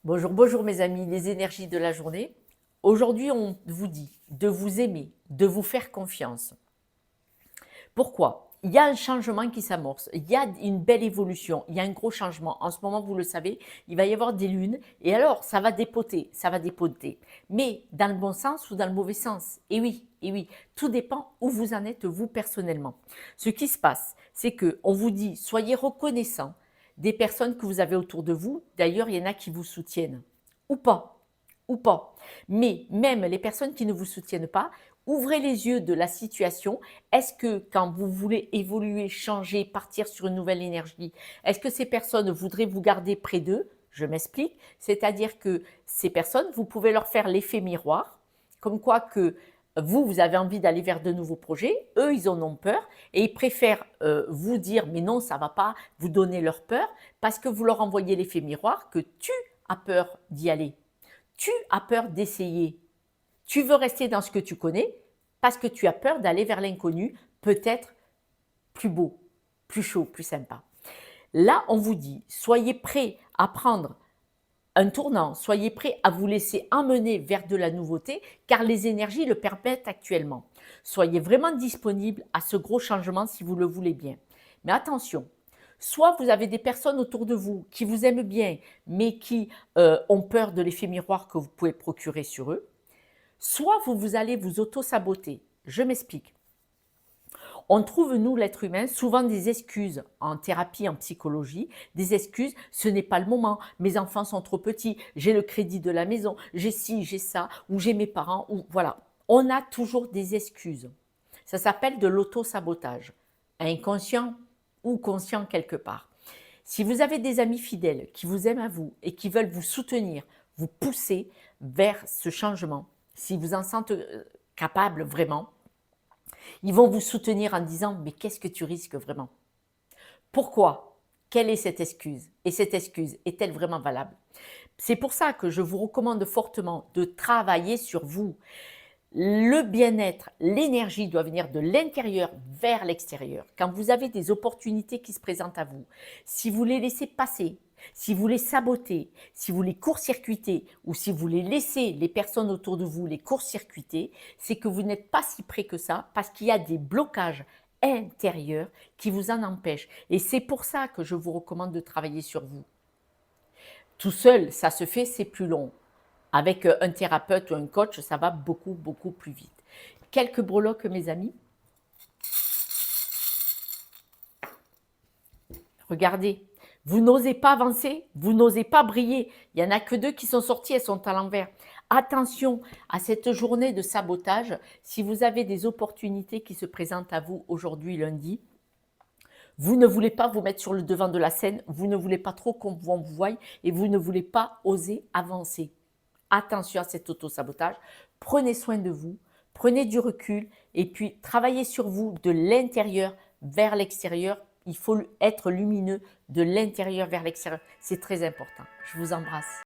Bonjour, bonjour mes amis, les énergies de la journée. Aujourd'hui, on vous dit de vous aimer, de vous faire confiance. Pourquoi? Il y a un changement qui s'amorce, il y a une belle évolution, il y a un gros changement. En ce moment, vous le savez, il va y avoir des lunes et alors ça va dépoter, ça va dépoter. Mais dans le bon sens ou dans le mauvais sens? Et oui, tout dépend où vous en êtes vous personnellement. Ce qui se passe, c'est que on vous dit soyez reconnaissants des personnes que vous avez autour de vous. D'ailleurs, il y en a qui vous soutiennent ou pas, ou pas. Mais même les personnes qui ne vous soutiennent pas, ouvrez les yeux de la situation. Est-ce que quand vous voulez évoluer, changer, partir sur une nouvelle énergie, est-ce que ces personnes voudraient vous garder près d'eux? Je m'explique. C'est-à-dire que ces personnes, vous pouvez leur faire l'effet miroir, comme quoi que vous, vous avez envie d'aller vers de nouveaux projets, eux, ils en ont peur et ils préfèrent vous dire mais non, ça ne va pas, vous donner leur peur parce que vous leur envoyez l'effet miroir que tu as peur d'y aller. Tu as peur d'essayer. Tu veux rester dans ce que tu connais parce que tu as peur d'aller vers l'inconnu, peut-être plus beau, plus chaud, plus sympa. Là, on vous dit, soyez prêts à prendre un tournant, soyez prêts à vous laisser emmener vers de la nouveauté, car les énergies le permettent actuellement. Soyez vraiment disponibles à ce gros changement si vous le voulez bien. Mais attention, soit vous avez des personnes autour de vous qui vous aiment bien, mais qui ont peur de l'effet miroir que vous pouvez procurer sur eux, soit vous allez vous auto-saboter. Je m'explique. On trouve, nous, l'être humain, souvent des excuses en thérapie, en psychologie, des excuses, ce n'est pas le moment, mes enfants sont trop petits, j'ai le crédit de la maison, j'ai ci, j'ai ça, ou j'ai mes parents, ou voilà. On a toujours des excuses. Ça s'appelle de l'auto-sabotage, inconscient ou conscient quelque part. Si vous avez des amis fidèles qui vous aiment à vous et qui veulent vous soutenir, vous pousser vers ce changement, si vous en sentez capable vraiment, ils vont vous soutenir en disant « mais qu'est-ce que tu risques vraiment ?» Pourquoi? Quelle est cette excuse? Et cette excuse est-elle vraiment valable? C'est pour ça que je vous recommande fortement de travailler sur vous. Le bien-être, l'énergie doit venir de l'intérieur vers l'extérieur. Quand vous avez des opportunités qui se présentent à vous, si vous les laissez passer, si vous les sabotez, si vous les court-circuitez ou si vous les laissez les personnes autour de vous les court-circuiter, c'est que vous n'êtes pas si près que ça parce qu'il y a des blocages intérieurs qui vous en empêchent. Et c'est pour ça que je vous recommande de travailler sur vous. Tout seul, ça se fait, c'est plus long. Avec un thérapeute ou un coach, ça va beaucoup, beaucoup plus vite. Quelques breloques, mes amis. Regardez, vous n'osez pas avancer, vous n'osez pas briller. Il n'y en a que deux qui sont sorties, elles sont à l'envers. Attention à cette journée de sabotage. Si vous avez des opportunités qui se présentent à vous aujourd'hui, lundi, vous ne voulez pas vous mettre sur le devant de la scène, vous ne voulez pas trop qu'on vous voie et vous ne voulez pas oser avancer. Attention à cet auto-sabotage, prenez soin de vous, prenez du recul et puis travaillez sur vous de l'intérieur vers l'extérieur. Il faut être lumineux de l'intérieur vers l'extérieur. C'est très important. Je vous embrasse.